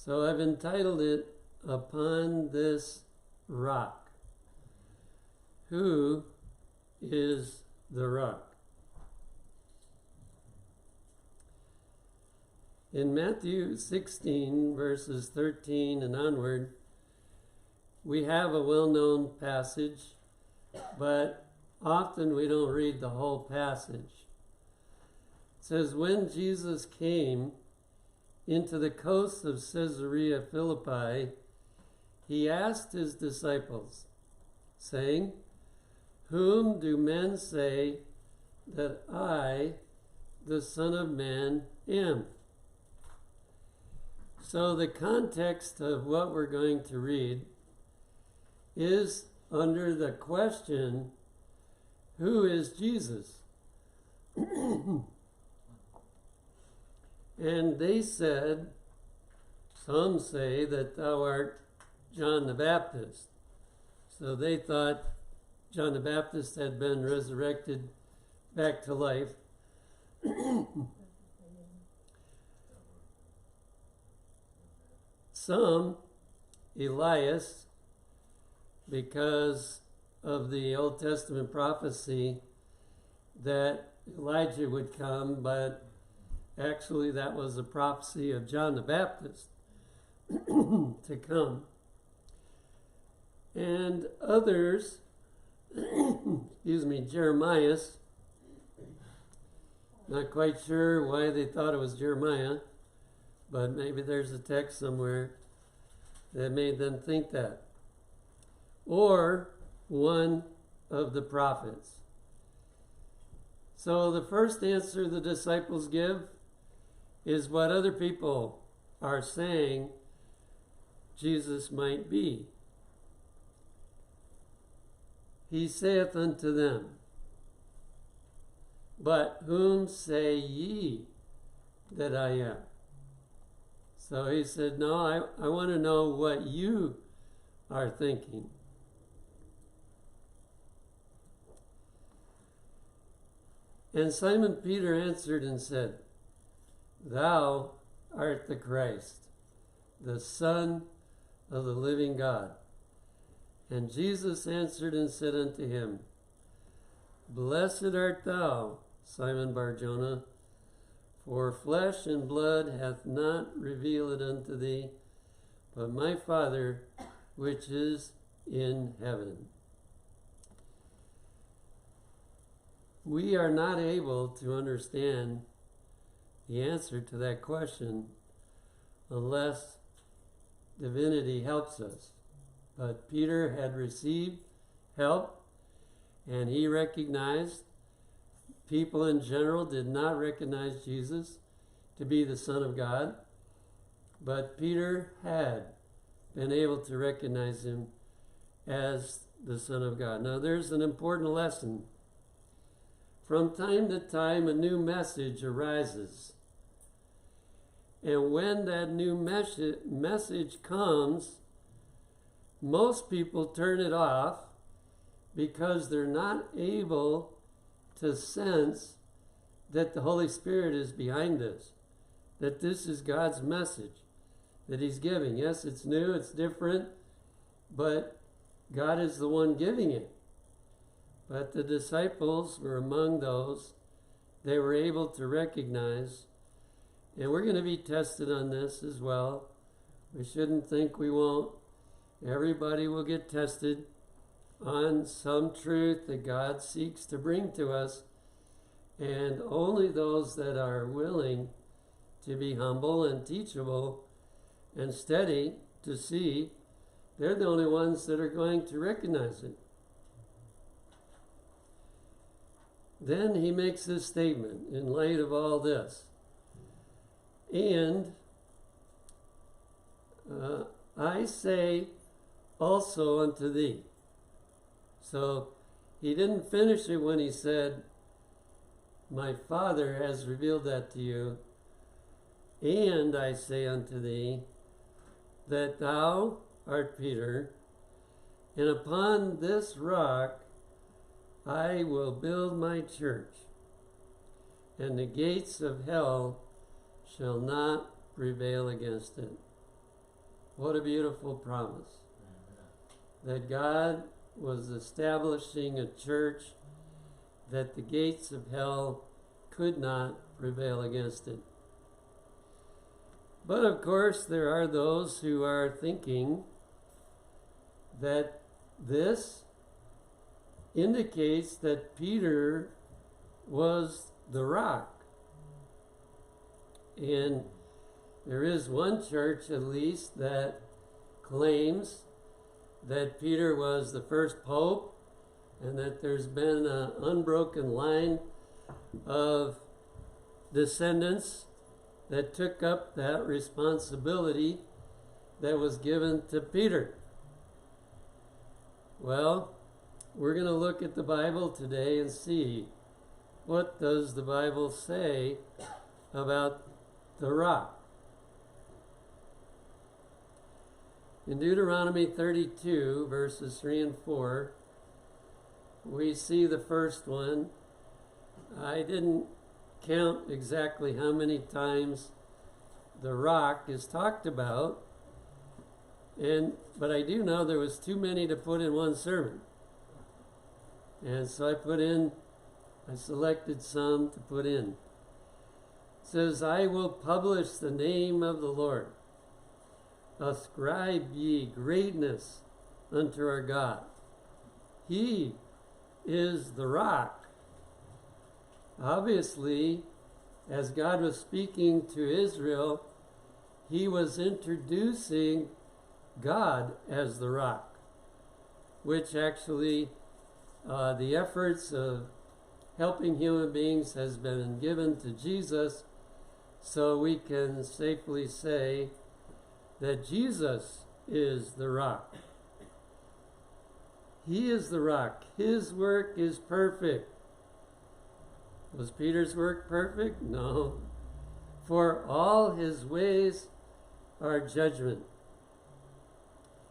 So I've entitled it, Upon This Rock. Who is the rock? In Matthew 16, verses 13 and onward, we have a well-known passage, but often we don't read the whole passage. It says, when Jesus came into the coast of Caesarea Philippi, he asked his disciples, saying, whom do men say that I, the Son of Man, am? So the context of what we're going to read is under the question, who is Jesus? And they said, some say that thou art John the Baptist. So they thought John the Baptist had been resurrected back to life. Some, Elias, because of the Old Testament prophecy that Elijah would come, but actually that was a prophecy of John the Baptist to come. And others, Jeremiah, not quite sure why they thought it was Jeremiah, but maybe there's a text somewhere that made them think that. Or one of the prophets. So the first answer the disciples give is what other people are saying Jesus might be. He saith unto them, but whom say ye that I am? So he said, no, I want to know what you are thinking. And Simon Peter answered and said, thou art the Christ, the Son of the living God. And Jesus answered and said unto him, blessed art thou, Simon Bar-Jonah, for flesh and blood hath not revealed it unto thee, but my Father which is in heaven. We are not able to understand the answer to that question unless divinity helps us. But Peter had received help, and he recognized people in general did not recognize Jesus to be the Son of God, but Peter had been able to recognize him as the Son of God. Now there's an important lesson. From time to time, a new message arises. And when that new message comes, most people turn it off because they're not able to sense that the Holy Spirit is behind this, that this is God's message that he's giving. Yes, it's new, it's different, but God is the one giving it. But the disciples were among those they were able to recognize, and we're going to be tested on this as well. We shouldn't think we won't. Everybody will get tested on some truth that God seeks to bring to us, and only those that are willing to be humble and teachable and steady to see, they're the only ones that are going to recognize it. Then he makes this statement in light of all this. And I say also unto thee. So he didn't finish it when he said, my Father has revealed that to you. And I say unto thee, that thou art Peter, and upon this rock I will build my church, and the gates of hell shall not prevail against it. What a beautiful promise. That God was establishing a church that the gates of hell could not prevail against it. But of course, there are those who are thinking that this indicates that Peter was the rock. And there is one church, at least, that claims that Peter was the first pope and that there's been an unbroken line of descendants that took up that responsibility that was given to Peter. Well, we're going to look at the Bible today and see what does the Bible say about the rock. In Deuteronomy 32, verses 3 and 4, we see the first one. I didn't count exactly how many times the rock is talked about, but I do know there was too many to put in one sermon. And so I selected some to put in. It says, I will publish the name of the Lord. Ascribe ye greatness unto our God. He is the rock. Obviously, as God was speaking to Israel, he was introducing God as the rock, which actually the efforts of helping human beings has been given to Jesus, so we can safely say that Jesus is the rock. He is the rock. His work is perfect. Was Peter's work perfect? No. For all his ways are judgment.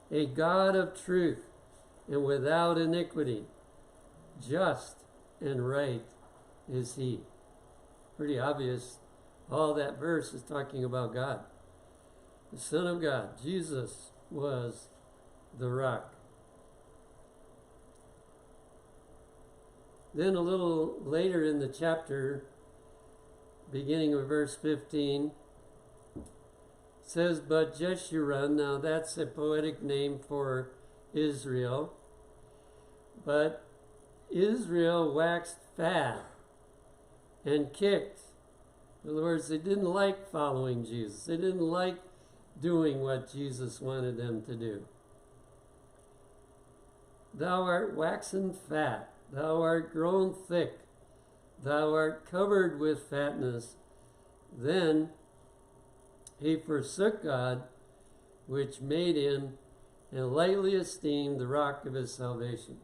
A God of truth and without iniquity, just and right is he. Pretty obvious. All that verse is talking about God. The Son of God, Jesus, was the rock. Then a little later in the chapter, beginning with verse 15, it says, But Jeshurun, now that's a poetic name for Israel, but Israel waxed fat and kicked. In other words, they didn't like following Jesus. They didn't like doing what Jesus wanted them to do. Thou art waxen fat. Thou art grown thick, thou art covered with fatness. Then he forsook God, which made him, and lightly esteemed the rock of his salvation.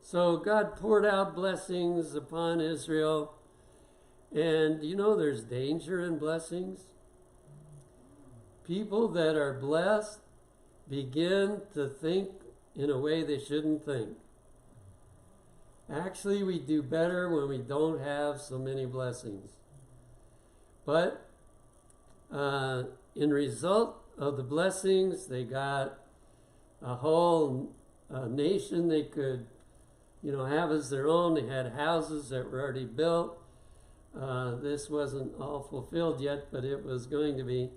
So God poured out blessings upon Israel, and you know there's danger in blessings. People that are blessed begin to think in a way they shouldn't think. Actually, we do better when we don't have so many blessings. But in result of the blessings, they got a whole nation they could, have as their own. They had houses that were already built. This wasn't all fulfilled yet, but it was going to be.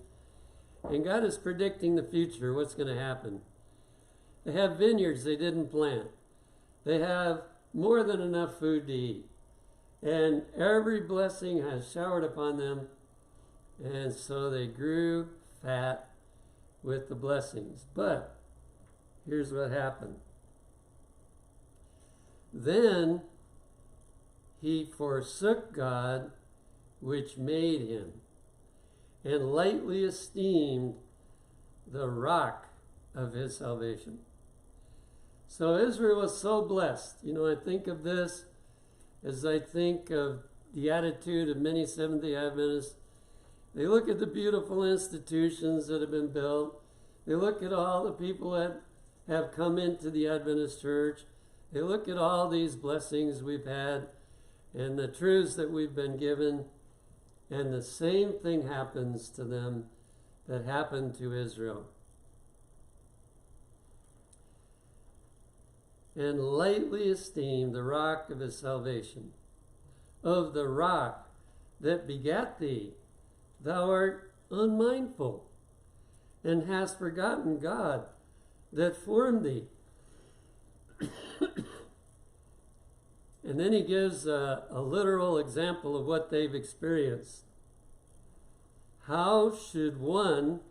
And God is predicting the future, what's going to happen. They have vineyards they didn't plant. They have more than enough food to eat. And every blessing has showered upon them. And so they grew fat with the blessings. But here's what happened. Then he forsook God, which made him, and lightly esteemed the rock of his salvation. So Israel was so blessed. I think of this as I think of the attitude of many Seventh-day Adventists. They look at the beautiful institutions that have been built. They look at all the people that have come into the Adventist church. They look at all these blessings we've had and the truths that we've been given. And the same thing happens to them that happened to Israel. And lightly esteemed the rock of his salvation. Of the rock that begat thee, thou art unmindful, and hast forgotten God that formed thee. And then he gives a literal example of what they've experienced. How should one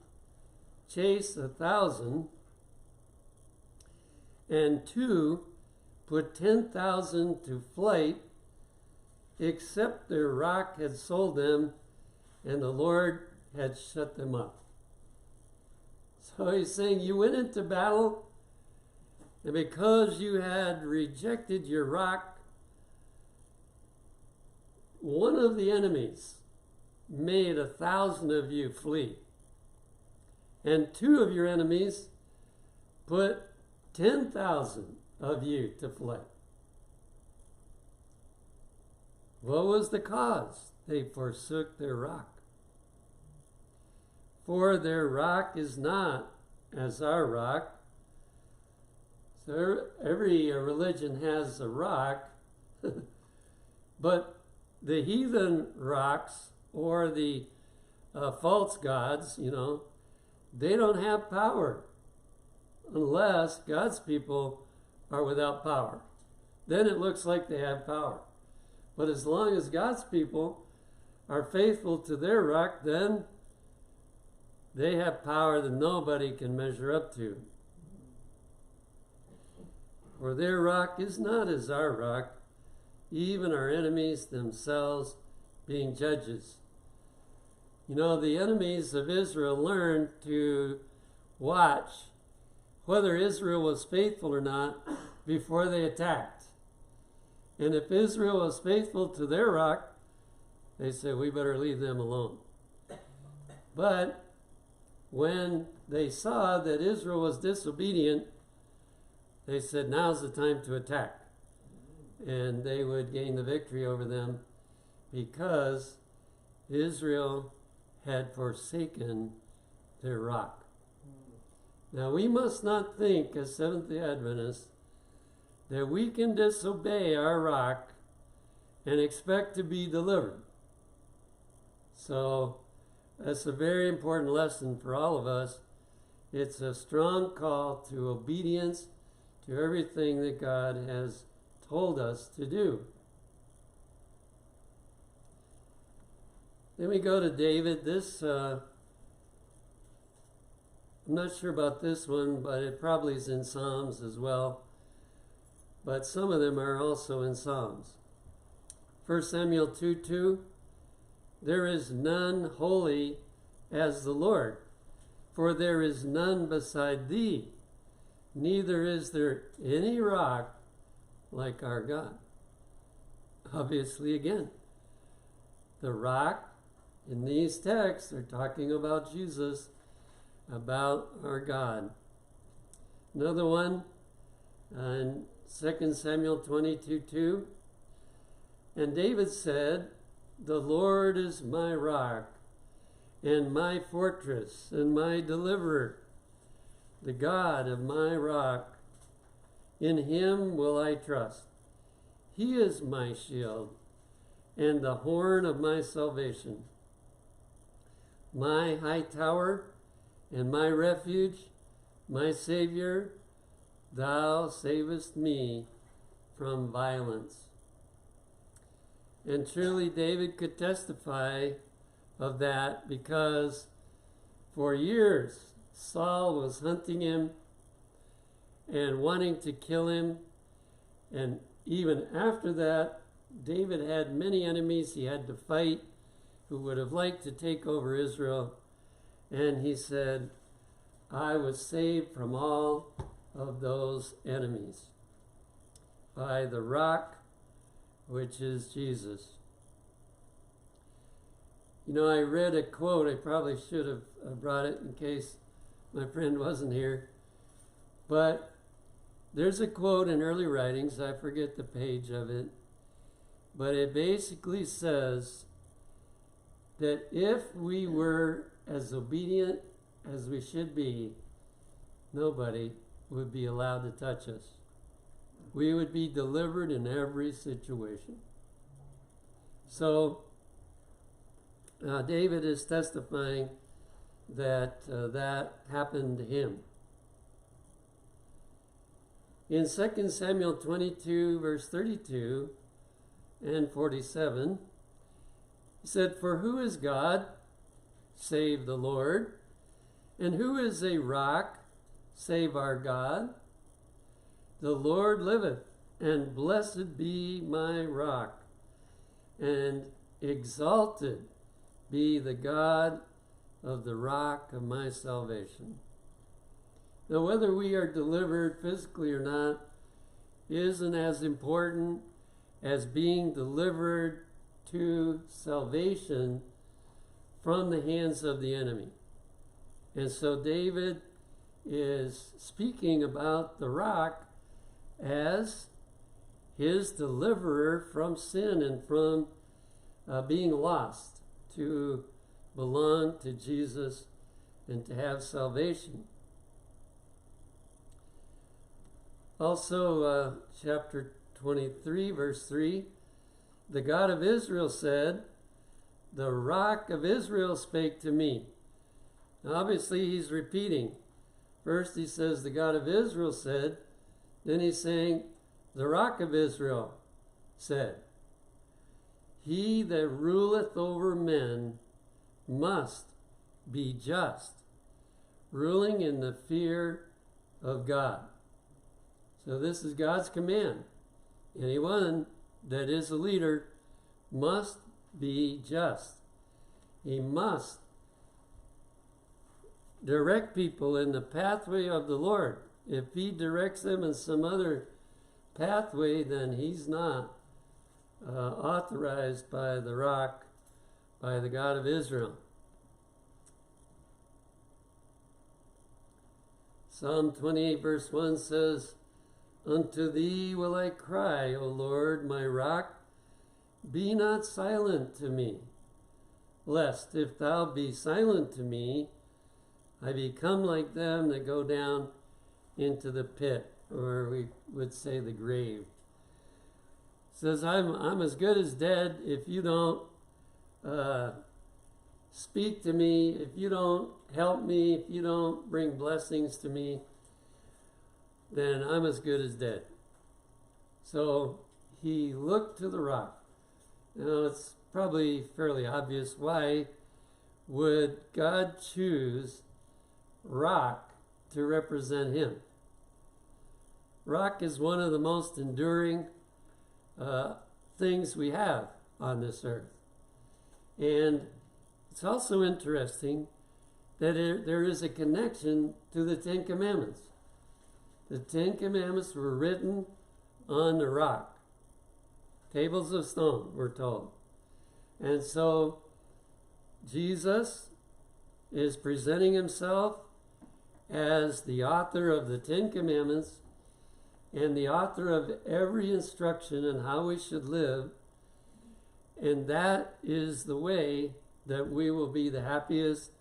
chase 1,000 and two put 10,000 to flight, except their rock had sold them and the Lord had shut them up? So he's saying you went into battle, and because you had rejected your rock, one of the enemies made 1,000 of you flee. And two of your enemies put 10,000 of you to flight. What was the cause? They forsook their rock. For their rock is not as our rock. So every religion has a rock, but the heathen rocks or the false gods, they don't have power unless God's people are without power. Then it looks like they have power. But as long as God's people are faithful to their rock, then they have power that nobody can measure up to. For their rock is not as our rock, even our enemies themselves being judges. The enemies of Israel learned to watch whether Israel was faithful or not before they attacked. And if Israel was faithful to their rock, they said, we better leave them alone. But when they saw that Israel was disobedient, they said, now's the time to attack. And they would gain the victory over them because Israel had forsaken their rock. Now, we must not think as Seventh-day Adventists that we can disobey our rock and expect to be delivered. So, that's a very important lesson for all of us. It's a strong call to obedience to everything that God has told us to do. Then we go to David. I'm not sure about this one, but it probably is in Psalms as well. But some of them are also in Psalms. 1 Samuel 2:2, there is none holy as the Lord, for there is none beside thee, neither is there any rock like our God. Obviously, again, the rock in these texts are talking about Jesus, about our God. Another one in 2 Samuel 22:2, and David said, the Lord is my rock and my fortress and my deliverer, the God of my rock. In him will I trust. He is my shield and the horn of my salvation, my high tower and my refuge, my Savior, thou savest me from violence. And truly David could testify of that because for years Saul was hunting him and wanting to kill him. And even after that, David had many enemies he had to fight who would have liked to take over Israel. And he said, I was saved from all of those enemies by the rock, which is Jesus. I read a quote. I probably should have brought it in case my friend wasn't here. But there's a quote in early writings, I forget the page of it, but it basically says that if we were as obedient as we should be, nobody would be allowed to touch us. We would be delivered in every situation. So David is testifying that that happened to him. In 2 Samuel 22, verse 32 and 47, he said, "For who is God, save the Lord? And who is a rock, save our God? The Lord liveth, and blessed be my rock, and exalted be the God of the rock of my salvation." Now, whether we are delivered physically or not isn't as important as being delivered to salvation from the hands of the enemy. And so David is speaking about the rock as his deliverer from sin and from being lost, to belong to Jesus and to have salvation. Also, chapter 23, verse 3, the God of Israel said, "The rock of Israel spake to me." Now, obviously, he's repeating. First, he says, the God of Israel said. Then he's saying, the rock of Israel said. He that ruleth over men must be just, ruling in the fear of God. So this is God's command. Anyone that is a leader must be just. He must direct people in the pathway of the Lord. If he directs them in some other pathway, then he's not authorized by the rock, by the God of Israel. Psalm 28 verse 1 says, "Unto thee will I cry, O Lord, my rock, be not silent to me, lest if thou be silent to me, I become like them that go down into the pit," or we would say the grave. It says, I'm as good as dead if you don't speak to me, if you don't help me, if you don't bring blessings to me, then I'm as good as dead. So he looked to the rock. Now it's probably fairly obvious, why would God choose rock to represent him? Rock is one of the most enduring things we have on this earth. And it's also interesting that there is a connection to the Ten Commandments. The Ten Commandments were written on the rock. Tables of stone, we're told. And so Jesus is presenting himself as the author of the Ten Commandments and the author of every instruction on how we should live. And that is the way that we will be the happiest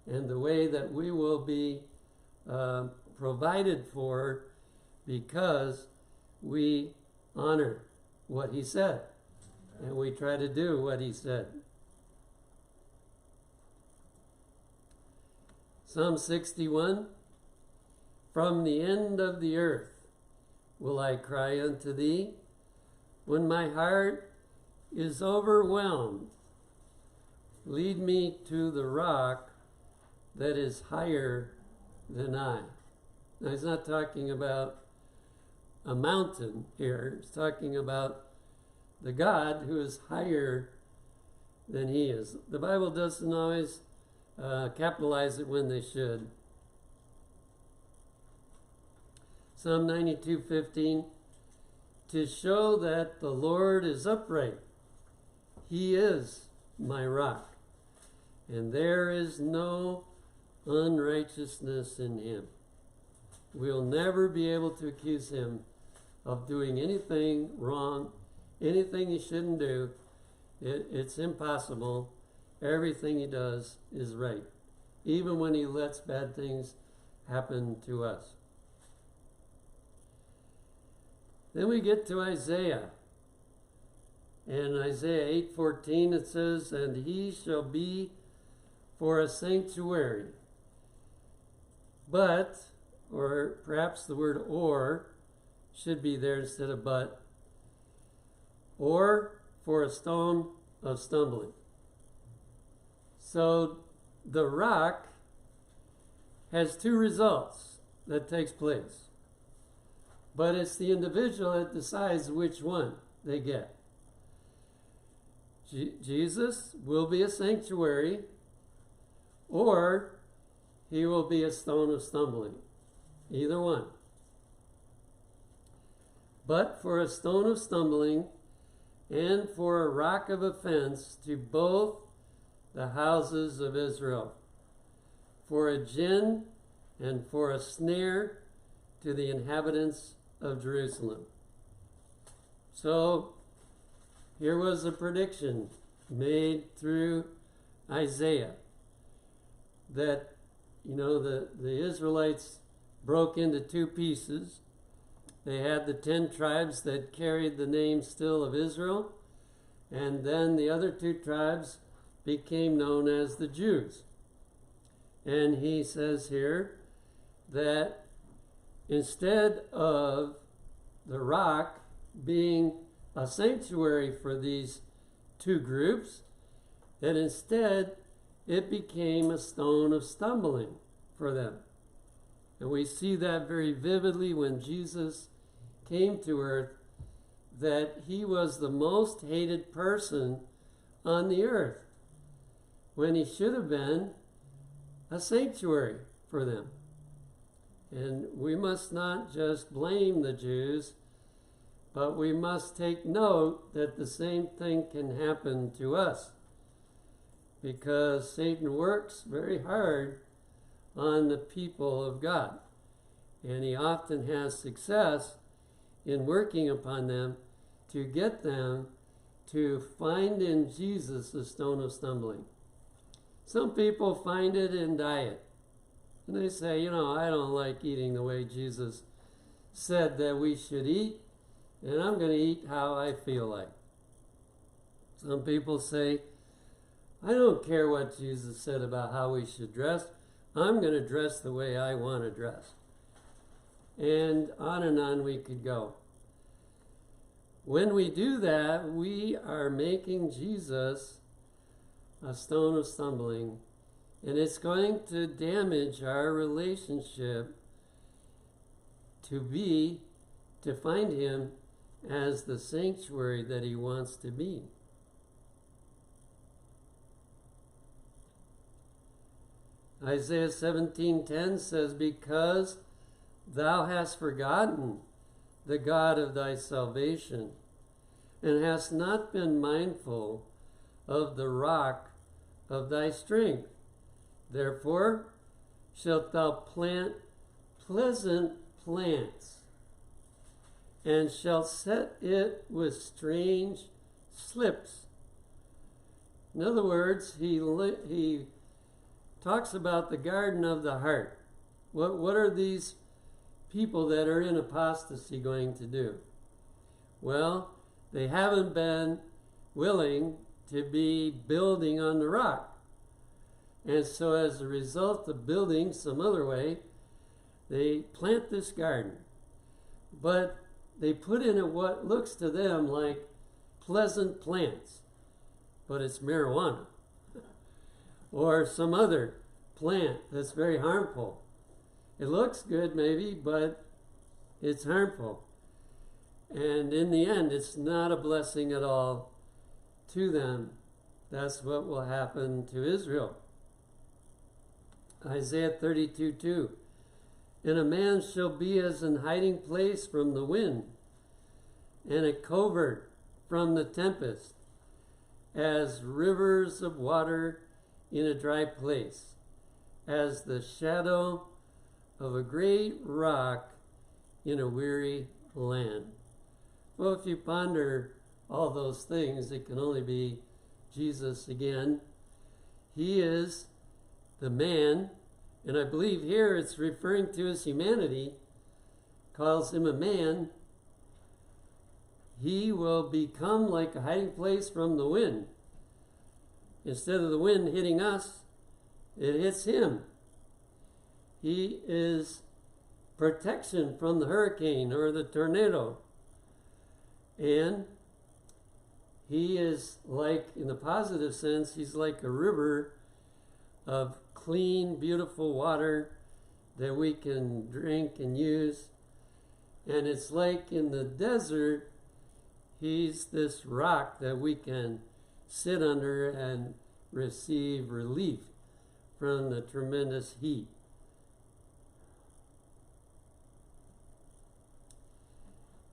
and the way that we will be provided for, because we honor what he said and we try to do what he said. Psalm 61, "From the end of the earth will I cry unto thee, when my heart is overwhelmed. Lead me to the rock that is higher than I." Now, he's not talking about a mountain here. He's talking about the God who is higher than he is. The Bible doesn't always capitalize it when they should. Psalm 92:15, "To show that the Lord is upright, he is my rock, and there is no unrighteousness in him." We'll never be able to accuse him of doing anything wrong, anything he shouldn't do. It's impossible. Everything he does is right. even when he lets bad things happen to us. Then we get to Isaiah. In Isaiah 8:14 it says, "And he shall be for a sanctuary." But, or perhaps the word "or" should be there instead of "but," or for a stone of stumbling. So the rock has two results that takes place. But it's the individual that decides which one they get. Jesus will be a sanctuary, or he will be a stone of stumbling. Either one. But for a stone of stumbling and for a rock of offense to both the houses of Israel, for a gin and for a snare to the inhabitants of Jerusalem. So here was a prediction made through Isaiah that, the Israelites broke into two pieces. They had the 10 tribes that carried the name still of Israel, and then the other 2 tribes became known as the Jews. And he says here that instead of the rock being a sanctuary for these 2 groups, that instead it became a stone of stumbling for them. And we see that very vividly when Jesus came to earth, that he was the most hated person on the earth, when he should have been a sanctuary for them. And we must not just blame the Jews, but we must take note that the same thing can happen to us, because Satan works very hard on the people of God, and he often has success in working upon them to get them to find in Jesus a stone of stumbling. Some people find it in diet, and they say, I don't like eating the way Jesus said that we should eat, and I'm going to eat how I feel like. Some people say, I don't care what Jesus said about how we should dress. I'm going to dress the way I want to dress. And on we could go. When we do that, we are making Jesus a stone of stumbling, and it's going to damage our relationship to find him as the sanctuary that he wants to be. Isaiah 17:10 says, "Because thou hast forgotten the God of thy salvation, and hast not been mindful of the rock of thy strength, therefore shalt thou plant pleasant plants, and shalt set it with strange slips." In other words, he talks about the garden of the heart. What are these people that are in apostasy going to do? Well, they haven't been willing to be building on the rock. And so as a result of building some other way, they plant this garden. But they put in it what looks to them like pleasant plants, but it's marijuana. Or some other plant that's very harmful. It looks good maybe, but it's harmful. And in the end, it's not a blessing at all to them. That's what will happen to Israel. Isaiah 32:2. "And a man shall be as an hiding place from the wind, and a covert from the tempest, as rivers of water in a dry place, as the shadow of a great rock in a weary land." Well, if you ponder all those things, it can only be Jesus again. He is the man, and I believe here it's referring to his humanity, calls him a man, he will become like a hiding place from the wind. Instead of the wind hitting us, it hits him. He is protection from the hurricane or the tornado. And he is like, in the positive sense, he's like a river of clean, beautiful water that we can drink and use. And it's like in the desert, he's this rock that we can sit under and receive relief from the tremendous heat.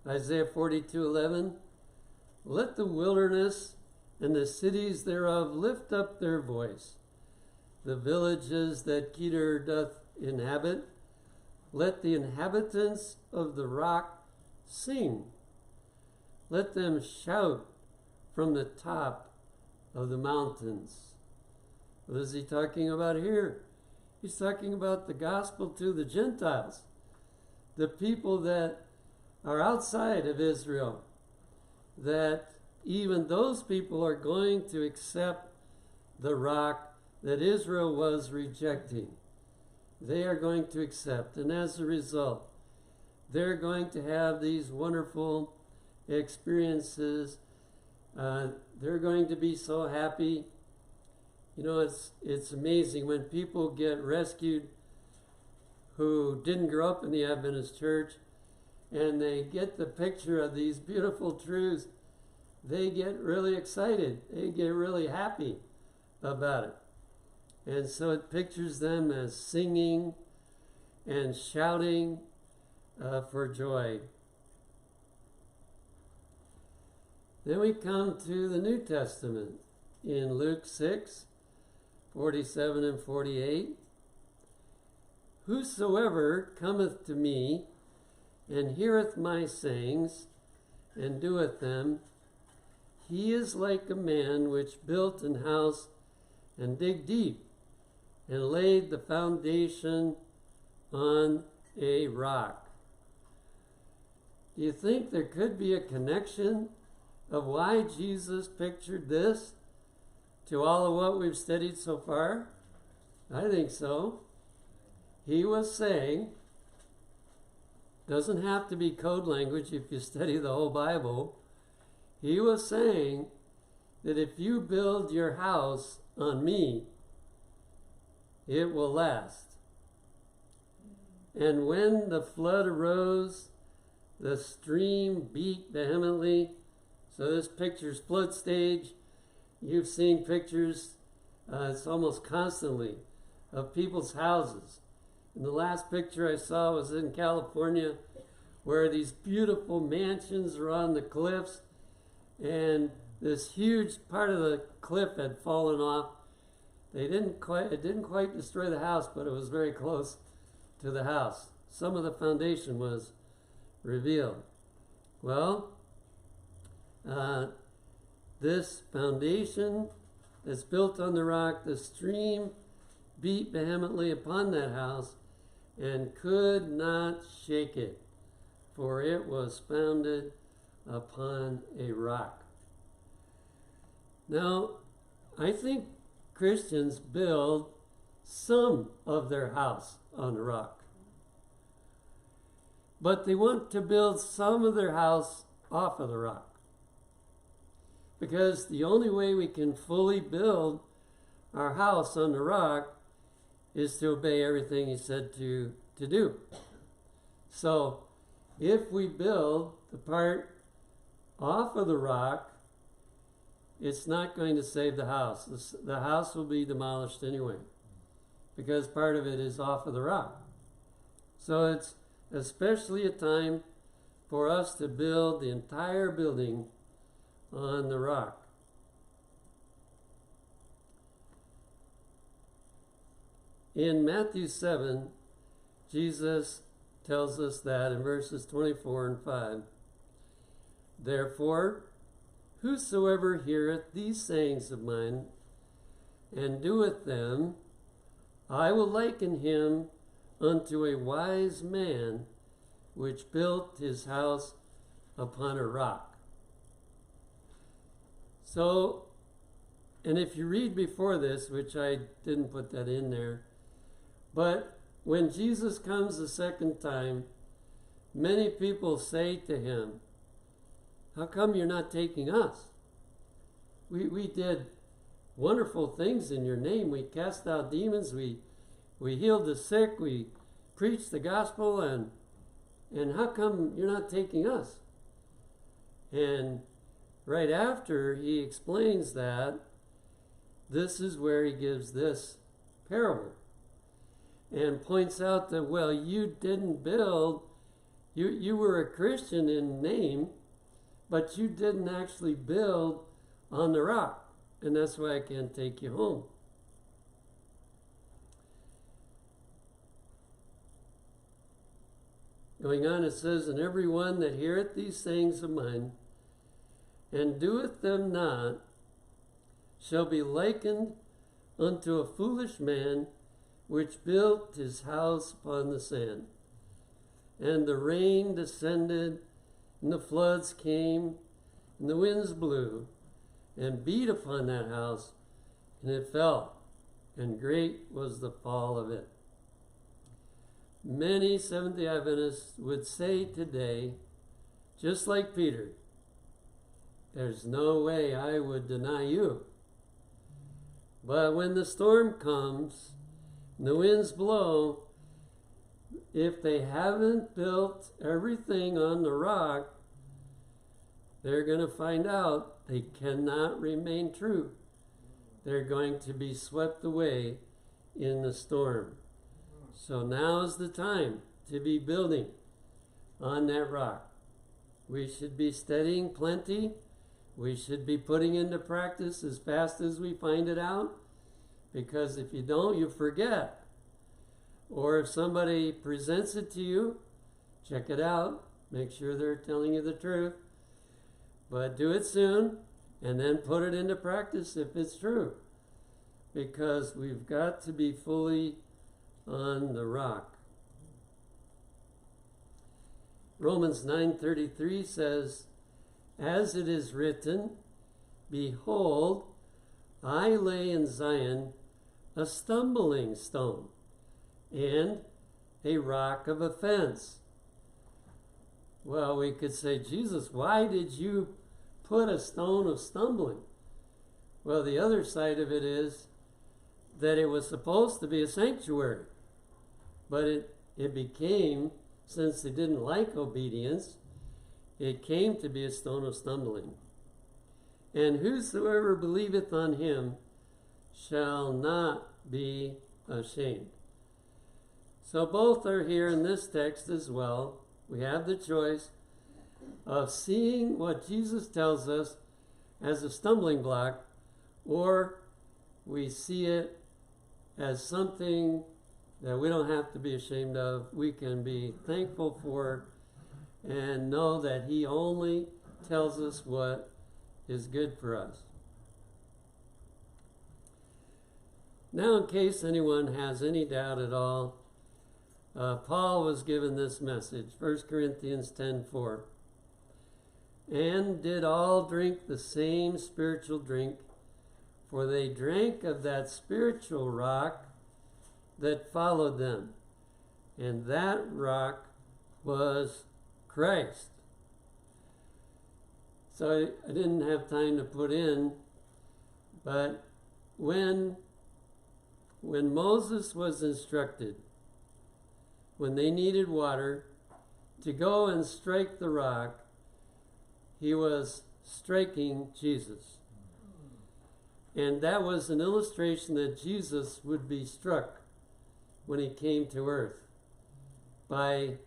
Isaiah 42:11, let the wilderness and the cities thereof lift up their voice. The villages that Kedar doth inhabit, let the inhabitants of the rock sing. Let them shout from the top of the mountains. What is he talking about here? He's talking about the gospel to the Gentiles, the people that are outside of Israel, that even those people are going to accept the rock that Israel was rejecting. They are going to accept, and as a result, they're going to have these wonderful experiences. They're going to be so happy. You know, it's amazing when people get rescued who didn't grow up in the Adventist church, and they get the picture of these beautiful truths. They get really excited. They get really happy about it. And so it pictures them as singing and shouting for joy. Then we come to the New Testament in Luke 6:47 and 48. Whosoever cometh to me and heareth my sayings and doeth them, he is like a man which built an house and digged deep and laid the foundation on a rock. Do you think there could be a connection of why Jesus pictured this to all of what we've studied so far? I think so. He was saying, doesn't have to be code language if you study the whole Bible. He was saying that if you build your house on me, it will last. And when the flood arose, the stream beat vehemently. So this picture's flood stage. You've seen pictures, it's almost constantly, of people's houses. And the last picture I saw was in California, where these beautiful mansions are on the cliffs, and this huge part of the cliff had fallen off. It didn't quite destroy the house, but it was very close to the house. Some of the foundation was revealed. Well, this foundation that's built on the rock, the stream beat vehemently upon that house and could not shake it, for it was founded upon a rock. Now, I think Christians build some of their house on a rock, but they want to build some of their house off of the rock, because the only way we can fully build our house on the rock is to obey everything he said to do. So if we build the part off of the rock, it's not going to save the house. The house will be demolished anyway, because part of it is off of the rock. So it's especially a time for us to build the entire building on the rock. In Matthew 7, Jesus tells us that in verses 24 and 5. Therefore, whosoever heareth these sayings of mine and doeth them, I will liken him unto a wise man which built his house upon a rock. So, and if you read before this, which I didn't put that in there, but when Jesus comes the second time, many people say to him, how come you're not taking us? We did wonderful things in your name. We cast out demons. We healed the sick. We preached the gospel. And how come you're not taking us? And right after he explains that, this is where he gives this parable and points out that, well, you didn't build, you were a Christian in name, but you didn't actually build on the rock, and that's why I can't take you home. Going on, it says, and every one that heareth these sayings of mine, and doeth them not, shall be likened unto a foolish man which built his house upon the sand. And the rain descended, and the floods came, and the winds blew, and beat upon that house, and it fell, and great was the fall of it. Many Seventh-day Adventists would say today, just like Peter, there's no way I would deny you. But when the storm comes, and the winds blow, if they haven't built everything on the rock, they're going to find out they cannot remain true. They're going to be swept away in the storm. So now is the time to be building on that rock. We should be studying plenty. We should be putting into practice as fast as we find it out, because if you don't, you forget. Or if somebody presents it to you, check it out. Make sure they're telling you the truth. But do it soon, and then put it into practice if it's true. Because we've got to be fully on the rock. Romans 9:33 says, as it is written, behold, I lay in Zion a stumbling stone and a rock of offense. Well, we could say, Jesus, why did you put a stone of stumbling? Well, the other side of it is that it was supposed to be a sanctuary, but it became, since they didn't like obedience, it came to be a stone of stumbling. And whosoever believeth on him shall not be ashamed. So both are here in this text as well. We have the choice of seeing what Jesus tells us as a stumbling block, or we see it as something that we don't have to be ashamed of. We can be thankful for and know that he only tells us what is good for us. Now, in case anyone has any doubt at all, Paul was given this message, 1 Corinthians 10:4. And did all drink the same spiritual drink, for they drank of that spiritual rock that followed them, and that rock was Christ. So I didn't have time to put in, but when Moses was instructed, when they needed water, to go and strike the rock, he was striking Jesus. And that was an illustration that Jesus would be struck when he came to earth by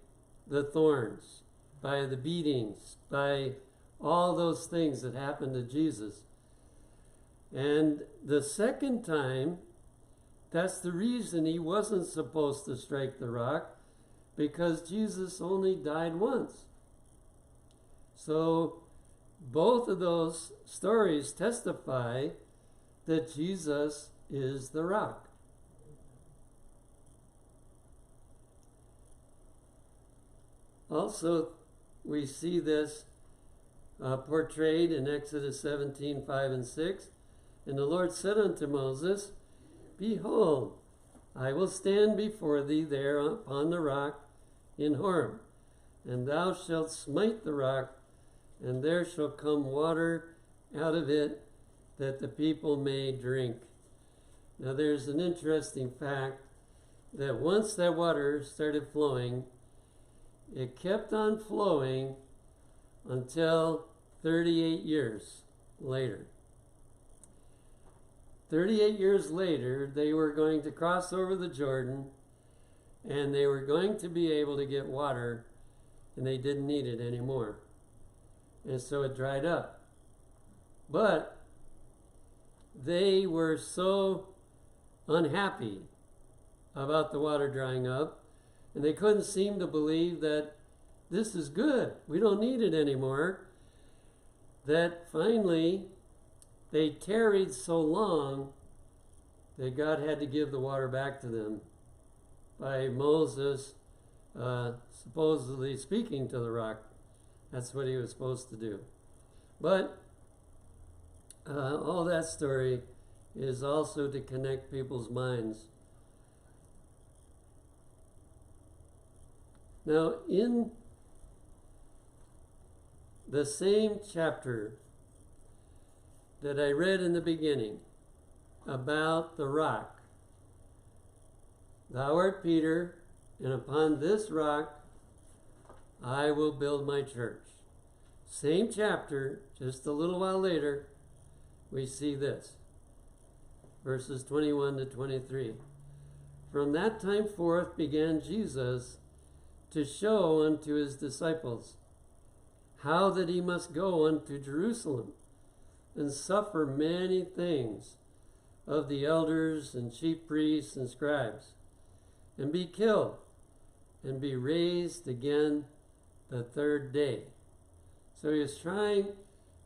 the thorns, by the beatings, by all those things that happened to Jesus. And the second time, that's the reason he wasn't supposed to strike the rock, because Jesus only died once. So both of those stories testify that Jesus is the rock. Also, we see this portrayed in Exodus 17, 5 and 6. And the Lord said unto Moses, Behold, I will stand before thee there upon the rock in Horeb, and thou shalt smite the rock, and there shall come water out of it, that the people may drink. Now there's an interesting fact that once that water started flowing, it kept on flowing until 38 years later. 38 years later, they were going to cross over the Jordan, and they were going to be able to get water, and they didn't need it anymore. And so it dried up. But they were so unhappy about the water drying up, and they couldn't seem to believe that this is good, we don't need it anymore, that finally they tarried so long that God had to give the water back to them by Moses supposedly speaking to the rock. That's what he was supposed to do. But all that story is also to connect people's minds. Now, in the same chapter that I read in the beginning about the rock, thou art Peter, and upon this rock I will build my church. Same chapter, just a little while later, we see this. Verses 21 to 23. From that time forth began Jesus to show unto his disciples how that he must go unto Jerusalem and suffer many things of the elders and chief priests and scribes, and be killed, and be raised again the third day. So he was trying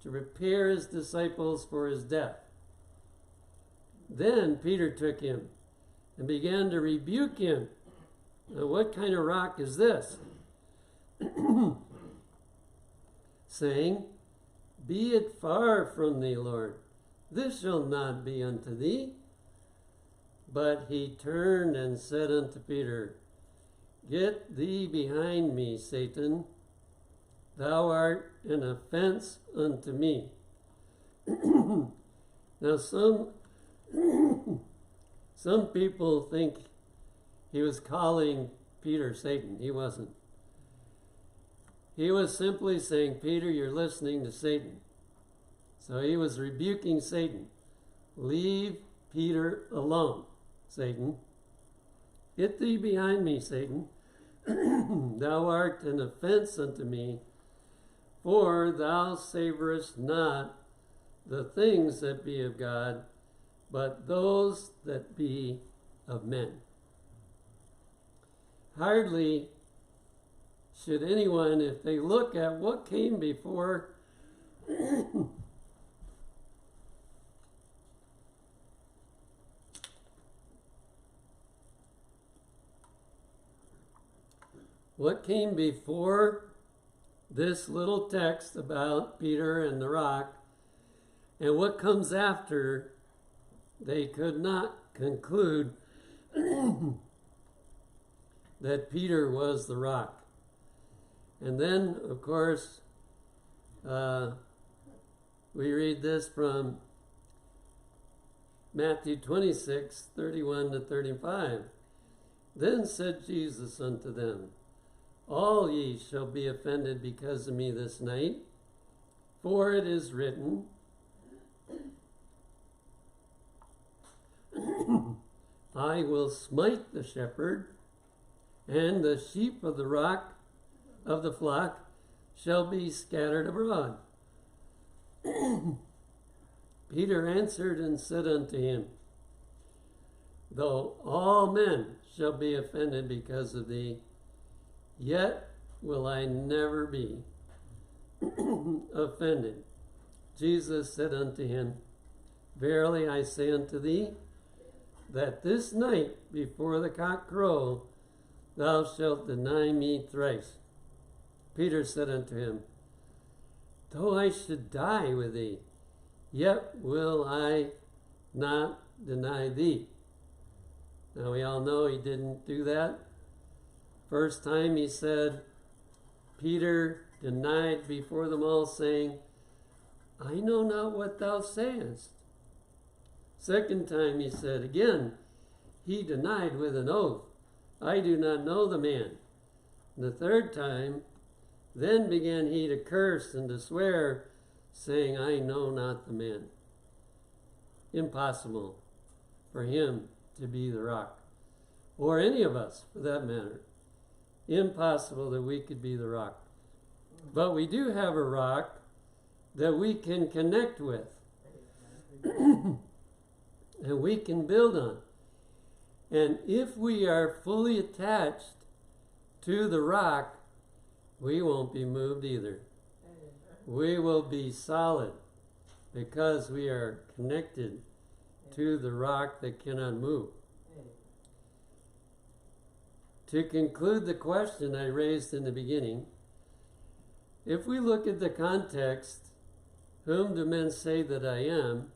to prepare his disciples for his death. Then Peter took him and began to rebuke him. Now, what kind of rock is this? Saying, Be it far from thee, Lord, this shall not be unto thee. But he turned and said unto Peter, Get thee behind me, Satan. Thou art an offense unto me. Now some people think he was calling Peter Satan. He wasn't. He was simply saying, Peter, you're listening to Satan. So he was rebuking Satan. Leave Peter alone, Satan. Get thee behind me, Satan. Thou art an offense unto me, for thou savorest not the things that be of God, but those that be of men. Hardly should anyone, if they look at what came before what came before this little text about Peter and the rock, and what comes after, they could not conclude that Peter was the rock. And then, of course, we read this from Matthew 26, 31 to 35. Then said Jesus unto them, All ye shall be offended because of me this night, for it is written, I will smite the shepherd, and the sheep of the rock of the flock shall be scattered abroad. Peter answered and said unto him, Though all men shall be offended because of thee, yet will I never be offended. Jesus said unto him, Verily I say unto thee, that this night before the cock crow, thou shalt deny me thrice. Peter said unto him, Though I should die with thee, yet will I not deny thee. Now we all know he didn't do that. First time he said, Peter denied before them all, saying, I know not what thou sayest. Second time he said, again, he denied with an oath, I do not know the man. And the third time, then began he to curse and to swear, saying, I know not the man. Impossible for him to be the rock, or any of us for that matter. Impossible that we could be the rock. But we do have a rock that we can connect with and we can build on. And if we are fully attached to the rock, we won't be moved either. We will be solid because we are connected to the rock that cannot move. To conclude the question I raised in the beginning, if we look at the context, whom do men say that I am?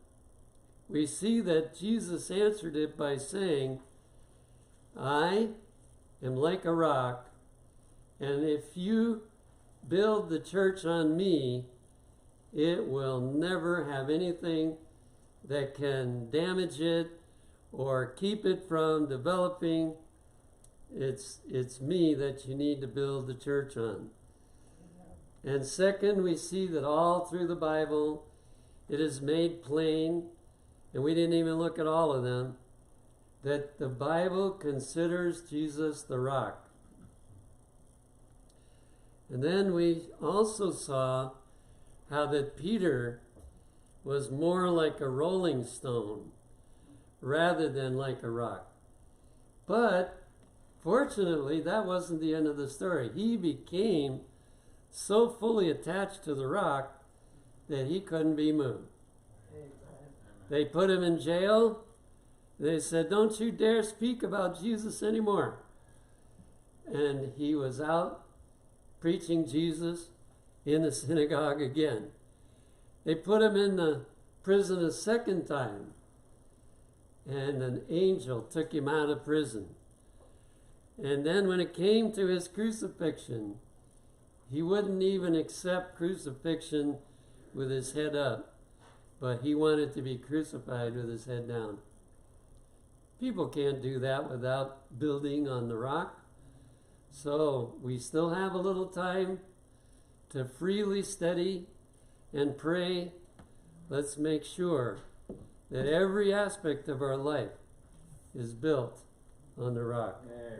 We see that Jesus answered it by saying, I am like a rock, and if you build the church on me, it will never have anything that can damage it or keep it from developing. It's me that you need to build the church on. And second, we see that all through the Bible, it is made plain, and we didn't even look at all of them, that the Bible considers Jesus the rock. And then we also saw how that Peter was more like a rolling stone rather than like a rock. But fortunately, that wasn't the end of the story. He became so fully attached to the rock that he couldn't be moved. They put him in jail. They said, don't you dare speak about Jesus anymore. And he was out preaching Jesus in the synagogue again. They put him in the prison a second time, and an angel took him out of prison. And then when it came to his crucifixion, he wouldn't even accept crucifixion with his head up, but he wanted to be crucified with his head down. People can't do that without building on the rock. So we still have a little time to freely study and pray. Let's make sure that every aspect of our life is built on the rock.